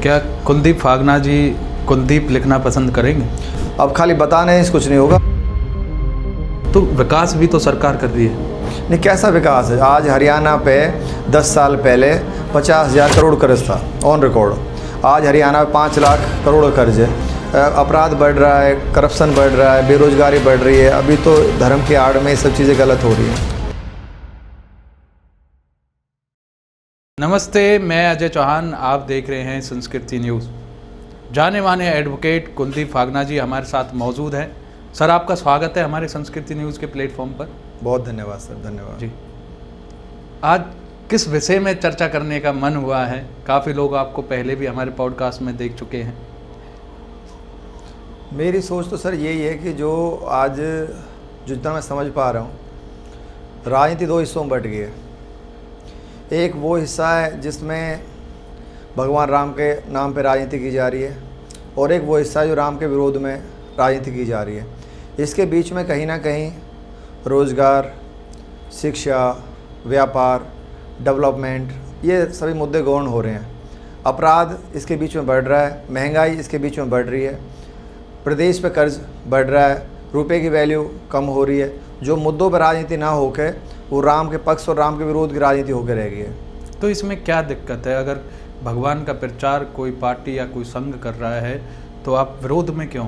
क्या कुलदीप फागना जी कुलदीप लिखना पसंद करेंगे? अब खाली बताने से कुछ नहीं होगा। तो विकास भी तो सरकार कर रही है। नहीं, कैसा विकास है? आज हरियाणा पे 10 साल पहले 50,000 करोड़ कर्ज था ऑन रिकॉर्ड। आज हरियाणा में 5 लाख करोड़ कर्ज है। अपराध बढ़ रहा है, करप्शन बढ़ रहा है, बेरोजगारी बढ़ रही है। अभी तो धर्म की आड़ में ये सब चीज़ें गलत हो रही हैं। नमस्ते, मैं अजय चौहान, आप देख रहे हैं संस्कृति न्यूज़। जाने माने एडवोकेट कुलदीप फागना जी हमारे साथ मौजूद हैं। सर, आपका स्वागत है हमारे संस्कृति न्यूज़ के प्लेटफॉर्म पर। बहुत धन्यवाद सर, धन्यवाद जी। आज किस विषय में चर्चा करने का मन हुआ है? काफ़ी लोग आपको पहले भी हमारे पॉडकास्ट में देख चुके हैं। मेरी सोच तो सर यही है कि जो आज जितना मैं समझ पा रहा हूँ, राजनीति 2 हिस्सों में बट गई है। एक वो हिस्सा है जिसमें भगवान राम के नाम पे राजनीति की जा रही है, और एक वो हिस्सा है जो राम के विरोध में राजनीति की जा रही है। इसके बीच में कहीं ना कहीं रोज़गार, शिक्षा, व्यापार, डेवलपमेंट, ये सभी मुद्दे गौण हो रहे हैं। अपराध इसके बीच में बढ़ रहा है, महंगाई इसके बीच में बढ़ रही है, प्रदेश पे कर्ज बढ़ रहा है, रुपए की वैल्यू कम हो रही है। जो मुद्दों पर राजनीति ना होकर वो राम के पक्ष और राम के विरोध की राजनीति होकर रह गई है। तो इसमें क्या दिक्कत है? अगर भगवान का प्रचार कोई पार्टी या कोई संघ कर रहा है तो आप विरोध में क्यों?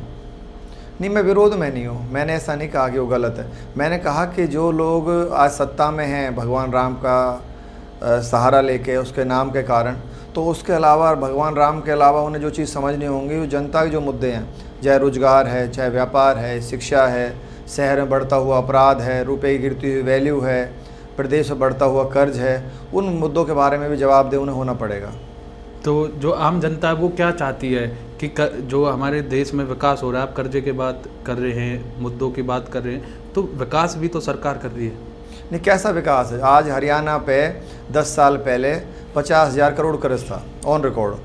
नहीं, मैं विरोध में नहीं हूँ। मैंने ऐसा नहीं कहा कि वो गलत है। मैंने कहा कि जो लोग आज सत्ता में हैं भगवान राम का सहारा लेके, उसके नाम के कारण, तो उसके अलावा भगवान राम के अलावा उन्हें जो चीज़ समझनी होंगी वो जनता के जो मुद्दे हैं, चाहे रोजगार है, चाहे व्यापार है, शिक्षा है, शहर में बढ़ता हुआ अपराध है, रुपए की गिरती हुई वैल्यू है, प्रदेश में बढ़ता हुआ कर्ज है, उन मुद्दों के बारे में भी जवाबदेह उन्हें होना पड़ेगा। तो जो आम जनता है वो क्या चाहती है कि जो हमारे देश में विकास हो रहा है, आप कर्जे की बात कर रहे हैं, मुद्दों की बात कर रहे हैं, तो विकास भी तो सरकार कर रही है। नहीं, कैसा विकास है? आज हरियाणा पे 10 साल पहले 50,000 करोड़ कर्ज था ऑन रिकॉर्ड।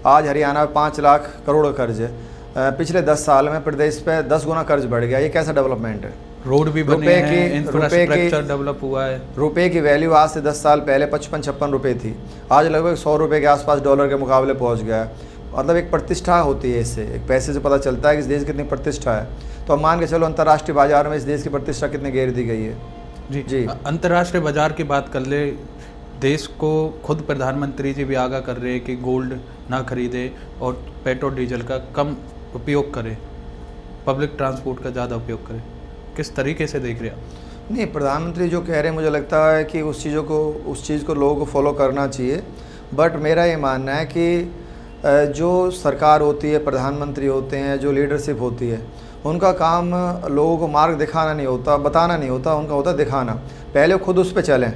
आज हरियाणा में 5 लाख करोड़ कर्ज है। पिछले 10 साल में प्रदेश पे 10 गुना कर्ज बढ़ गया। ये कैसा डेवलपमेंट है? रोड भी बने हैं, इंफ्रास्ट्रक्चर डेवलप हुआ है। रुपए की वैल्यू आज से 10 साल पहले 55-56 रुपये थी, आज लगभग 100 रुपये के आसपास डॉलर के मुकाबले पहुंच गया है। मतलब एक प्रतिष्ठा होती है, इससे एक पैसे से पता चलता है कि इस देश की कितनी प्रतिष्ठा है। तो अब मान के चलो अंतर्राष्ट्रीय बाजार में इस देश की प्रतिष्ठा कितनी गिर दी गई है। जी जी, अंतर्राष्ट्रीय बाजार की बात कर ले, देश को खुद प्रधानमंत्री जी भी आगाह कर रहे हैं कि गोल्ड ना खरीदे और पेट्रोल डीजल का कम उपयोग करें, पब्लिक ट्रांसपोर्ट का ज़्यादा उपयोग करें। किस तरीके से देख रहे हैं आप? नहीं, प्रधानमंत्री जो कह रहे हैं मुझे लगता है कि उस चीज़ को लोगों को फॉलो करना चाहिए। बट मेरा ये मानना है कि जो सरकार होती है, प्रधानमंत्री होते हैं, जो लीडरशिप होती है, उनका काम लोगों को मार्ग दिखाना नहीं होता, बताना नहीं होता, उनका होता दिखाना। पहले खुद उस पर चलें।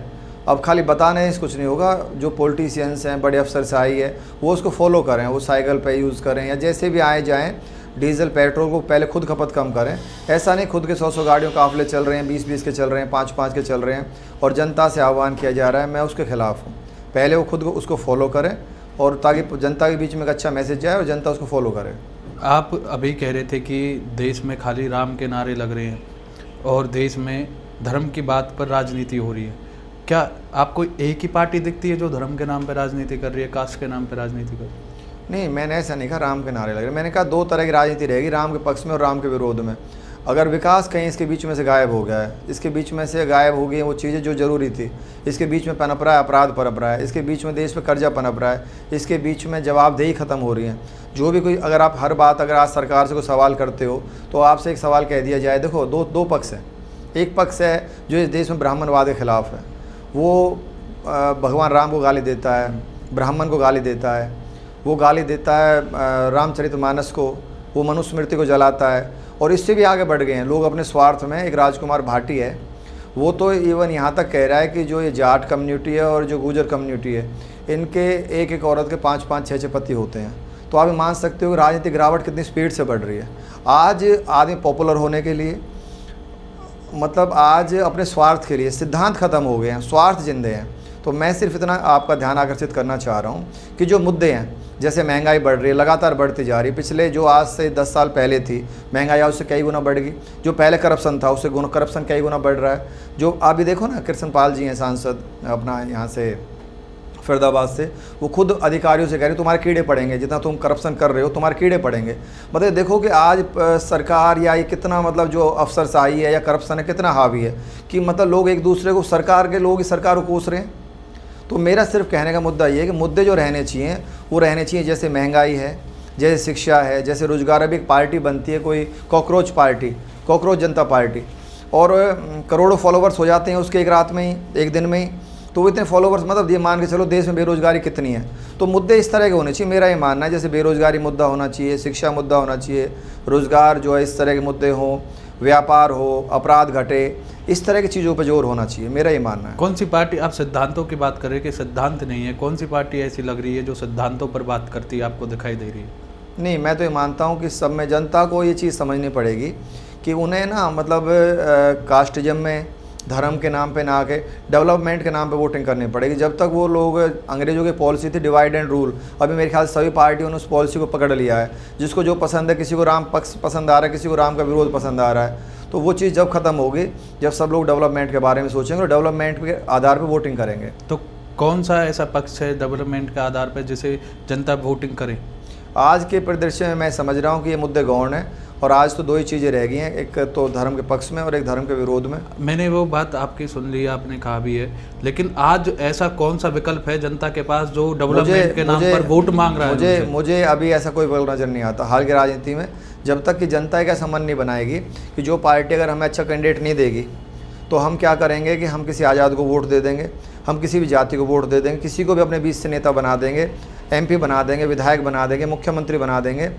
अब खाली बताने से कुछ नहीं होगा। जो पॉलिटिशियंस हैं, बड़े अफसर से आई है, वो उसको फॉलो करें, वो साइकिल पे यूज़ करें या जैसे भी आए जाएं, डीजल पेट्रोल को पहले खुद खपत कम करें। ऐसा नहीं खुद के 100-100 गाड़ियों काफिले चल रहे हैं, 20-20 के चल रहे हैं, 5-5 के चल रहे हैं, और जनता से आह्वान किया जा रहा है। मैं उसके खिलाफ हूँ। पहले वो खुद को उसको फॉलो करें, और ताकि जनता के बीच में एक अच्छा मैसेज जाए और जनता उसको फॉलो करे। आप अभी कह रहे थे कि देश में खाली राम के नारे लग रहे हैं और देश में धर्म की बात पर राजनीति हो रही है। क्या आपको एक ही पार्टी दिखती है जो धर्म के नाम पर राजनीति कर रही है, कास्ट के नाम पर राजनीति कर रही है? नहीं, मैंने ऐसा नहीं कहा राम के नारे लग रहे। मैंने कहा 2 तरह की राजनीति रहेगी, राम के पक्ष में और राम के विरोध में। अगर विकास कहीं इसके बीच में से गायब हो गया है, इसके बीच में से गायब हो गई हैं वो चीज़ें जो ज़रूरी थी, इसके बीच में पनप रहा है अपराध पनप रहा है, इसके बीच में देश पे कर्जा पनप रहा है, इसके बीच में जवाबदेही ख़त्म हो रही है। जो भी कोई, अगर आप हर बात अगर आज सरकार से कोई सवाल करते हो तो आपसे एक सवाल कह दिया जाए, देखो दो पक्ष हैं। एक पक्ष है जो इस देश में ब्राह्मणवाद के खिलाफ है, वो भगवान राम को गाली देता है, ब्राह्मण को गाली देता है, वो गाली देता है रामचरितमानस को, वो मनुस्मृति को जलाता है, और इससे भी आगे बढ़ गए हैं लोग अपने स्वार्थ में। एक राजकुमार भाटी है, वो तो इवन यहाँ तक कह रहा है कि जो ये जाट कम्युनिटी है और जो गुजर कम्युनिटी है, इनके एक औरत के 5-5, 6-6 पति होते हैं। तो आप मान सकते हो कि राजनीतिक गिरावट कितनी स्पीड से बढ़ रही है। आज आदमी पॉपुलर होने के लिए, मतलब आज अपने स्वार्थ के लिए, सिद्धांत खत्म हो गए हैं, स्वार्थ जिंदे हैं। तो मैं सिर्फ इतना आपका ध्यान आकर्षित करना चाह रहा हूँ कि जो मुद्दे हैं, जैसे महंगाई बढ़ रही है, लगातार बढ़ती जा रही है। पिछले जो आज से 10 साल पहले थी महंगाई, आज उससे कई गुना बढ़ गई। जो पहले करप्शन था उससे करप्शन कई गुना बढ़ रहा है। जो अभी देखो ना, कृष्ण पाल जी हैं सांसद अपना यहाँ से फरीदाबाद से, वो खुद अधिकारियों से कह रहे तुम्हारे कीड़े पड़ेंगे, जितना तुम करप्शन कर रहे हो तुम्हारे कीड़े पड़ेंगे। मतलब देखो कि आज सरकार या ये कितना मतलब जो अफसरशाही है या करप्शन है कितना हावी है कि मतलब लोग एक दूसरे को, सरकार के लोग सरकार को कोस रहे हैं। तो मेरा सिर्फ कहने का मुद्दा ये है कि मुद्दे जो रहने चाहिए वो रहने चाहिए, जैसे महंगाई है, जैसे शिक्षा है, जैसे रोजगार। अभी एक पार्टी बनती है कोई कॉकरोच पार्टी, कॉकरोच जनता पार्टी, और करोड़ों फॉलोवर्स हो जाते हैं उसके एक रात में ही, एक दिन में ही। तो वो इतने फॉलोवर्स, मतलब ये मान के चलो देश में बेरोजगारी कितनी है। तो मुद्दे इस तरह के होने चाहिए, मेरा ये मानना है। जैसे बेरोजगारी मुद्दा होना चाहिए, शिक्षा मुद्दा होना चाहिए, रोजगार जो है इस तरह के मुद्दे हों, व्यापार हो, अपराध घटे, इस तरह की चीज़ों पर जोर होना चाहिए, मेरा ये मानना है। कौन सी पार्टी, आप सिद्धांतों की बात कर रहे हैं कि सिद्धांत नहीं है, कौन सी पार्टी ऐसी लग रही है जो सिद्धांतों पर बात करती है, आपको दिखाई दे रही है? नहीं, मैं तो ये मानता हूँ कि सब में जनता को ये चीज़ समझनी पड़ेगी कि उन्हें ना मतलब कास्टिज्म में, धर्म के नाम पे ना आके डेवलपमेंट के नाम पे वोटिंग करनी पड़ेगी। जब तक वो लोग, अंग्रेजों की पॉलिसी थी डिवाइड एंड रूल, अभी मेरे ख्याल से सभी पार्टियों ने उस पॉलिसी को पकड़ लिया है। जिसको जो पसंद है, किसी को राम पक्ष पसंद आ रहा है, किसी को राम का विरोध पसंद आ रहा है। तो वो चीज़ जब ख़त्म होगी, जब सब लोग डेवलपमेंट के बारे में सोचेंगे और डेवलपमेंट के आधार पर वोटिंग करेंगे। तो कौन सा ऐसा पक्ष है डेवलपमेंट के आधार पर जिसे जनता वोटिंग करे? आज के परिदृश्य में मैं समझ रहा हूँ कि ये मुद्दे गौण हैं, और आज तो दो ही चीज़ें रह गई हैं, एक तो धर्म के पक्ष में और एक धर्म के विरोध में। मैंने वो बात आपकी सुन ली, आपने कहा भी है, लेकिन आज ऐसा कौन सा विकल्प है जनता के पास जो डेवलपमेंट के नाम पर वोट मांग रहा है? मुझे अभी ऐसा कोई विकल्प नज़र नहीं आता हाल की राजनीति में। जब तक कि जनता एक ऐसा मन नहीं बनाएगी कि जो पार्टी अगर हमें अच्छा कैंडिडेट नहीं देगी तो हम क्या करेंगे कि हम किसी आज़ाद को वोट दे देंगे, हम किसी भी जाति को वोट दे देंगे, किसी को भी अपने बीच से नेता बना देंगे, MP बना देंगे, विधायक बना देंगे, मुख्यमंत्री बना देंगे।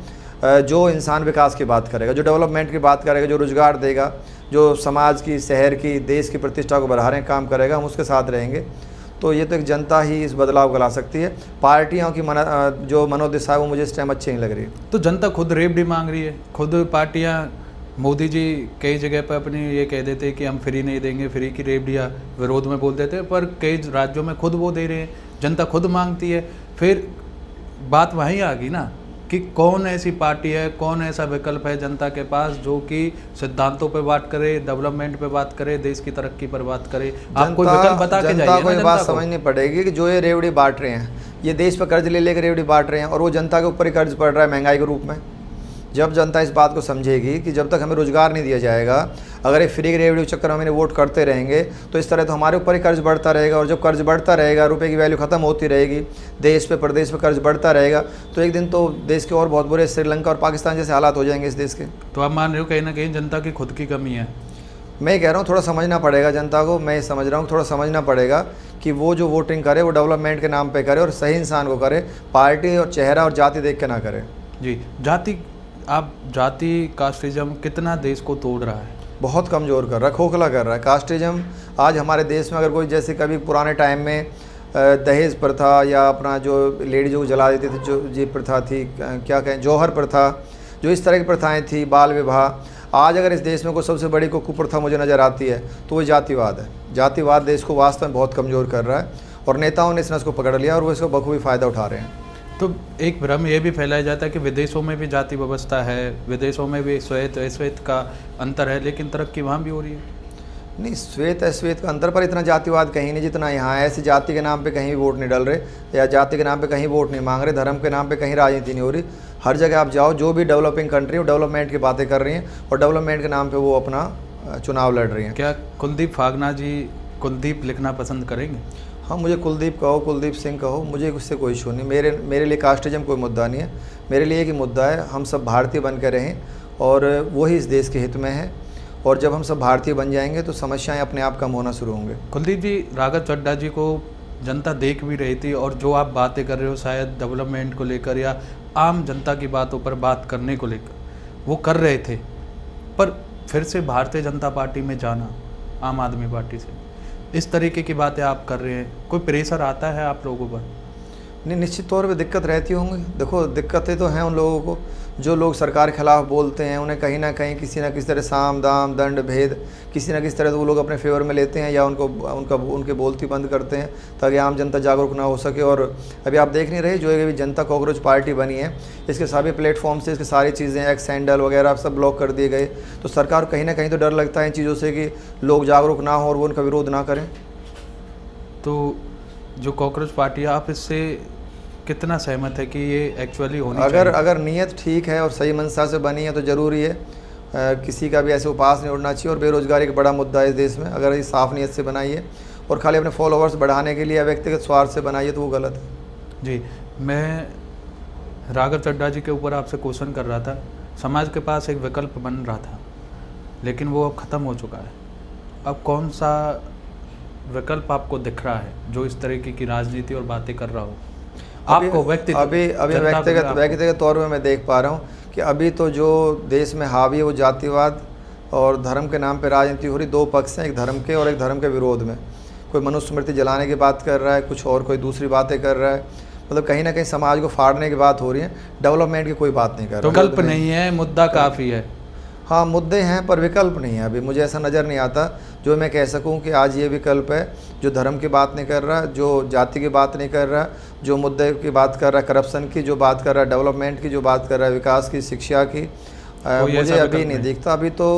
जो इंसान विकास की बात करेगा, जो डेवलपमेंट की बात करेगा, जो रोज़गार देगा, जो समाज की, शहर की, देश की प्रतिष्ठा को बढ़ाने का काम करेगा, हम उसके साथ रहेंगे। तो ये तो एक जनता ही इस बदलाव को ला सकती है। पार्टियों की जो मनोदशा है वो मुझे इस टाइम अच्छी नहीं लग रही। तो जनता खुद रेवड़ी मांग रही है, खुद पार्टियां, मोदी जी कई जगह पर अपनी ये कह देते हैं कि हम फ्री नहीं देंगे, फ्री की रेवड़ियाँ विरोध में बोल देते हैं, पर कई राज्यों में खुद वो दे रहे हैं, जनता खुद मांगती है। फिर बात वहीं आ गई ना कि कौन ऐसी पार्टी है, कौन ऐसा विकल्प है जनता के पास जो कि सिद्धांतों पे बात करे, डेवलपमेंट पे बात करे, देश की तरक्की पर बात करे। आप कोई विकल्प बता के जाइए। जनता को ये बात समझनी पड़ेगी कि जो ये रेवड़ी बांट रहे हैं, ये देश पर कर्ज ले लेकर रेवड़ी बांट रहे हैं, और वो जनता के ऊपर ही कर्ज पड़ रहा है महंगाई के रूप में। जब जनता इस बात को समझेगी कि जब तक हमें रोज़गार नहीं दिया जाएगा, अगर ये फ्री रेवड़ी चक्कर में वोट करते रहेंगे तो इस तरह तो हमारे ऊपर ही कर्ज बढ़ता रहेगा, और जब कर्ज बढ़ता रहेगा, रुपए की वैल्यू ख़त्म होती रहेगी, देश पे प्रदेश पे कर्ज बढ़ता रहेगा, तो एक दिन तो देश के और बहुत बुरे श्रीलंका और पाकिस्तान जैसे हालात हो जाएंगे इस देश के। तो आप मान रहे हो कहीं ना कहीं जनता की खुद की कमी है? मैं कह रहा हूँ थोड़ा समझना पड़ेगा जनता को। मैं समझ रहा हूँ थोड़ा समझना पड़ेगा कि वो जो वोटिंग करे वो डेवलपमेंट के नाम पे करे और सही इंसान को करे, पार्टी और चेहरा और जाति देख के ना करे। जी, जाति कास्टिज्म कितना देश को तोड़ रहा है? बहुत कमज़ोर कर रहा है, खोखला कर रहा है। कास्टिज्म आज हमारे देश में, अगर कोई जैसे कभी पुराने टाइम में दहेज प्रथा या अपना जो लेडीज़ों को जला देते थे, जो ये प्रथा थी, क्या कहें, जौहर प्रथा, जो इस तरह की प्रथाएं थी, बाल विवाह। आज अगर इस देश में कोई सबसे बड़ी को कुप्रथा मुझे नज़र आती है तो वो जातिवाद है। जातिवाद देश को वास्तव में बहुत कमज़ोर कर रहा है, और नेताओं ने इस नस को पकड़ लिया और वो इसको बखूबी फ़ायदा उठा रहे हैं। तो एक भ्रम ये भी फैलाया जाता है कि विदेशों में भी जाति व्यवस्था है, विदेशों में भी श्वेत अश्वेत का अंतर है, लेकिन तरक्की वहाँ भी हो रही है। नहीं, श्वेत अश्वेत का अंतर पर इतना जातिवाद कहीं नहीं जितना यहाँ है। ऐसे जाति के नाम पे कहीं वोट नहीं डल रहे, या जाति के नाम पे कहीं वोट नहीं मांग रहे, धर्म के नाम पे कहीं राजनीति नहीं हो रही। हर जगह आप जाओ, जो भी डेवलपिंग कंट्री वो डेवलपमेंट की बातें कर रही हैं, और डेवलपमेंट के नाम पर वो अपना चुनाव लड़ रही हैं। क्या कुलदीप फागना जी कुलदीप लिखना पसंद करेंगे? हाँ, मुझे कुलदीप कहो, कुलदीप सिंह कहो, मुझे उससे कोई इशू नहीं। मेरे लिए कास्टिज्म कोई मुद्दा नहीं है। मेरे लिए एक ही मुद्दा है, हम सब भारतीय बन के रहें, और वही इस देश के हित में है। और जब हम सब भारतीय बन जाएंगे तो समस्याएं अपने आप कम होना शुरू होंगे। कुलदीप जी, राघव चड्ढा जी को जनता देख भी रही थी, और जो आप बातें कर रहे हो शायद डेवलपमेंट को लेकर या आम जनता की बातों पर बात करने को लेकर वो कर रहे थे, पर फिर से भारतीय जनता पार्टी में जाना, आम आदमी पार्टी से, इस तरीके की बातें आप कर रहे हैं, कोई प्रेशर आता है आप लोगों पर? नहीं, निश्चित तौर पे दिक्कत रहती होंगी। देखो, दिक्कतें तो हैं उन लोगों को जो लोग सरकार के खिलाफ बोलते हैं। उन्हें कहीं ना कहीं किसी ना किसी तरह साम दाम दंड भेद किसी ना किसी तरह से वो लोग अपने फेवर में लेते हैं, या उनके बोलती बंद करते हैं ताकि आम जनता जागरूक ना हो सके। और अभी आप देख नहीं रहे, जो अभी जनता कॉकरोच पार्टी बनी है, इसके सभी प्लेटफॉर्म से इसकी सारी चीज़ें, एक्स हैंडल वगैरह सब ब्लॉक कर दिए गए। तो सरकार कहीं ना कहीं तो डर लगता है इन चीज़ों से कि लोग जागरूक ना हो और वो उनका विरोध ना करें। तो जो कॉकरोच पार्टी है, आप इससे कितना सहमत है कि ये एक्चुअली होनी अगर नीयत ठीक है और सही मंशा से बनी है तो ज़रूरी है, किसी का भी ऐसे उपास नहीं उड़ना चाहिए। और बेरोजगारी एक बड़ा मुद्दा है इस देश में, अगर ये साफ़ नीयत से बनाई है और खाली अपने फॉलोअर्स बढ़ाने के लिए या व्यक्तिगत स्वार्थ से बनाई है तो वो गलत है। जी, मैं राघव चड्ढा जी के ऊपर आपसे क्वेश्चन कर रहा था। समाज के पास एक विकल्प बन रहा था, लेकिन वो अब ख़त्म हो चुका है। अब कौन सा विकल्प आपको दिख रहा है जो इस तरीके की राजनीति और बातें कर रहा हो? आपको व्यक्तिगत तौर पे मैं देख पा रहा हूँ कि अभी तो जो देश में हावी है वो जातिवाद और धर्म के नाम पे राजनीति हो रही। दो पक्ष हैं, एक धर्म के और एक धर्म के विरोध में। कोई मनुष्य स्मृति जलाने की बात कर रहा है, कुछ और कोई दूसरी बातें कर रहा है। मतलब कहीं ना कहीं समाज को फाड़ने की बात हो रही है, डेवलपमेंट की कोई बात नहीं कर रहा। तो विकल्प नहीं है, मुद्दा काफ़ी है। हाँ, मुद्दे हैं पर विकल्प नहीं है। अभी मुझे ऐसा नज़र नहीं आता जो मैं कह सकूं कि आज ये विकल्प है जो धर्म की बात नहीं कर रहा, जो जाति की बात नहीं कर रहा, जो मुद्दे की बात कर रहा है, करप्शन की जो बात कर रहा है, डेवलपमेंट की जो बात कर रहा है, विकास की, शिक्षा की, मुझे अभी नहीं दिखता। अभी तो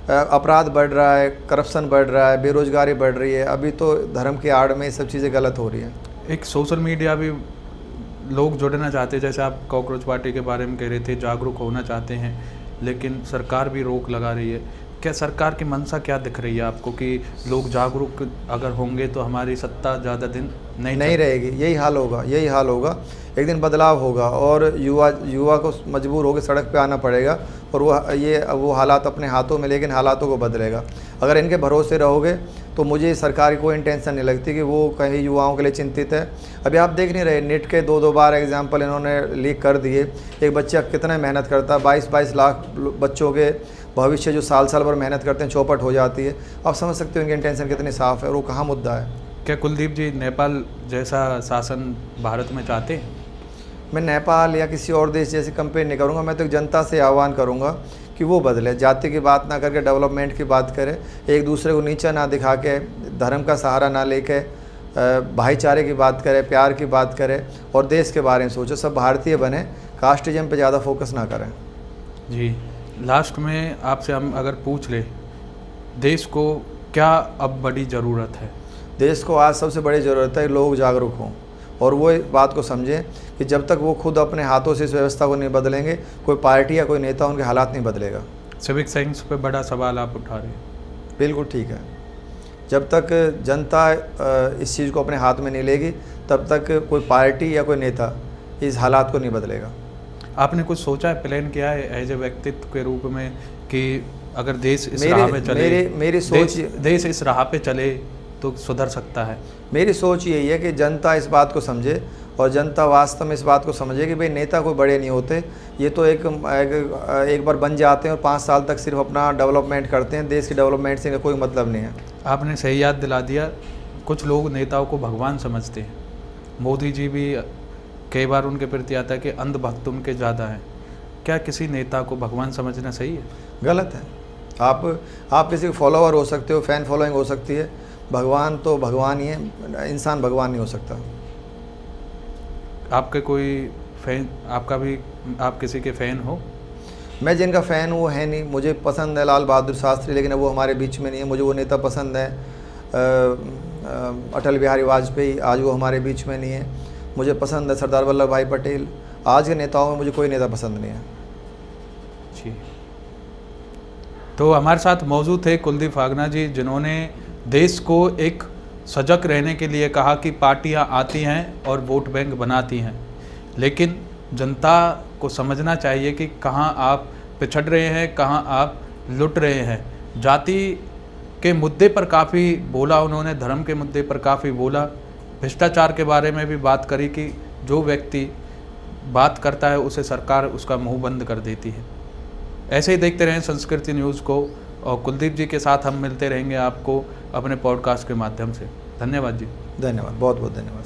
अपराध बढ़ रहा है, करप्शन बढ़ रहा है, बेरोजगारी बढ़ रही है। अभी तो धर्म की आड़ में ये सब चीज़ें गलत हो रही हैं। एक सोशल मीडिया भी लोग जुड़ना चाहते हैं, जैसे आप कॉकरोच पार्टी के बारे में कह रहे थे, जागरूक होना चाहते हैं, लेकिन सरकार भी रोक लगा रही है। क्या सरकार की मंशा क्या दिख रही है आपको कि लोग जागरूक अगर होंगे तो हमारी सत्ता ज़्यादा दिन नहीं रहेगी? यही हाल होगा। एक दिन बदलाव होगा और युवा को मजबूर होकर सड़क पे आना पड़ेगा और वो हालात अपने हाथों में, लेकिन हालातों को बदलेगा। अगर इनके भरोसे रहोगे तो मुझे सरकार की कोई इंटेंशन नहीं लगती कि वो कहीं युवाओं के लिए चिंतित है। अभी आप देख नहीं रहे, नेट के 2 बार एग्जाम्पल इन्होंने लीक कर दिए। एक बच्चा कितना मेहनत करता है, 22 लाख बच्चों के भविष्य जो साल भर मेहनत करते हैं चौपट हो जाती है। आप समझ सकते हो इनकी इंटेंशन कितनी साफ़ है और वो कहाँ मुद्दा है। क्या कुलदीप जी नेपाल जैसा शासन भारत में चाहते हैं? मैं नेपाल या किसी और देश जैसे कंपेयर नहीं करूँगा। मैं तो जनता से आह्वान करूँगा कि वो बदले, जाति की बात ना करके डेवलपमेंट की बात करे, एक दूसरे को नीचा ना दिखा के, धर्म का सहारा ना लेके भाईचारे की बात करे, प्यार की बात करे और देश के बारे में सोचो। सब भारतीय बने, कास्टिज्म पे ज़्यादा फोकस ना करें। जी, लास्ट में आपसे हम अगर पूछ ले, देश को क्या अब बड़ी ज़रूरत है? देश को आज सबसे बड़ी ज़रूरत है लोग जागरूक हों और वो बात को समझें कि जब तक वो खुद अपने हाथों से इस व्यवस्था को नहीं बदलेंगे, कोई पार्टी या कोई नेता उनके हालात नहीं बदलेगा। सिविक सेंस पे बड़ा सवाल आप उठा रहे हैं। बिल्कुल ठीक है। जब तक जनता इस चीज़ को अपने हाथ में नहीं लेगी, तब तक कोई पार्टी या कोई नेता इस हालात को नहीं बदलेगा। आपने कुछ सोचा है, प्लान किया है एज ए व्यक्तित्व के रूप में कि अगर देश इस राह पे चले, मेरी सोच देश इस राह पे चले तो सुधर सकता है? बात सोच यही है कि जनता इस बात को समझे और जनता वास्तव में इस बात को समझे कि भाई नेता कोई बड़े नहीं होते, ये तो एक बार बन जाते हैं और 5 साल तक सिर्फ अपना डेवलपमेंट करते हैं। देश की डेवलपमेंट से कोई मतलब नहीं है। आपने सही याद दिला दिया। कुछ लोग नेताओं को भगवान समझते हैं। मोदी जी भी कई बार उनके प्रति आता है कि अंधभक्त उनके ज़्यादा हैं। क्या किसी नेता को भगवान समझना सही है? गलत है। आप किसी के फॉलोअर हो सकते हो, फैन फॉलोइंग हो सकती है, भगवान तो भगवान ही है, इंसान भगवान नहीं हो सकता। आपके कोई फैन, आप किसी के फ़ैन हो? मैं जिनका फ़ैन हूँ वो है नहीं। मुझे पसंद है लाल बहादुर शास्त्री, लेकिन अब वो हमारे बीच में नहीं है। मुझे वो नेता पसंद है अटल बिहारी वाजपेयी, आज वो हमारे बीच में नहीं है। मुझे पसंद है सरदार वल्लभ भाई पटेल। आज के नेताओं में मुझे कोई नेता पसंद नहीं है। जी, तो हमारे साथ मौजूद थे कुलदीप फागना जी, जिन्होंने देश को एक सजग रहने के लिए कहा कि पार्टियां आती हैं और वोट बैंक बनाती हैं, लेकिन जनता को समझना चाहिए कि कहां आप पिछड़ रहे हैं, कहां आप लुट रहे हैं। जाति के मुद्दे पर काफ़ी बोला उन्होंने, धर्म के मुद्दे पर काफ़ी बोला, भ्रष्टाचार के बारे में भी बात करी कि जो व्यक्ति बात करता है उसे सरकार उसका मुंह बंद कर देती है। ऐसे ही देखते रहें संस्कृति न्यूज़ को, और कुलदीप जी के साथ हम मिलते रहेंगे आपको अपने पॉडकास्ट के माध्यम से। धन्यवाद जी। धन्यवाद, बहुत बहुत धन्यवाद।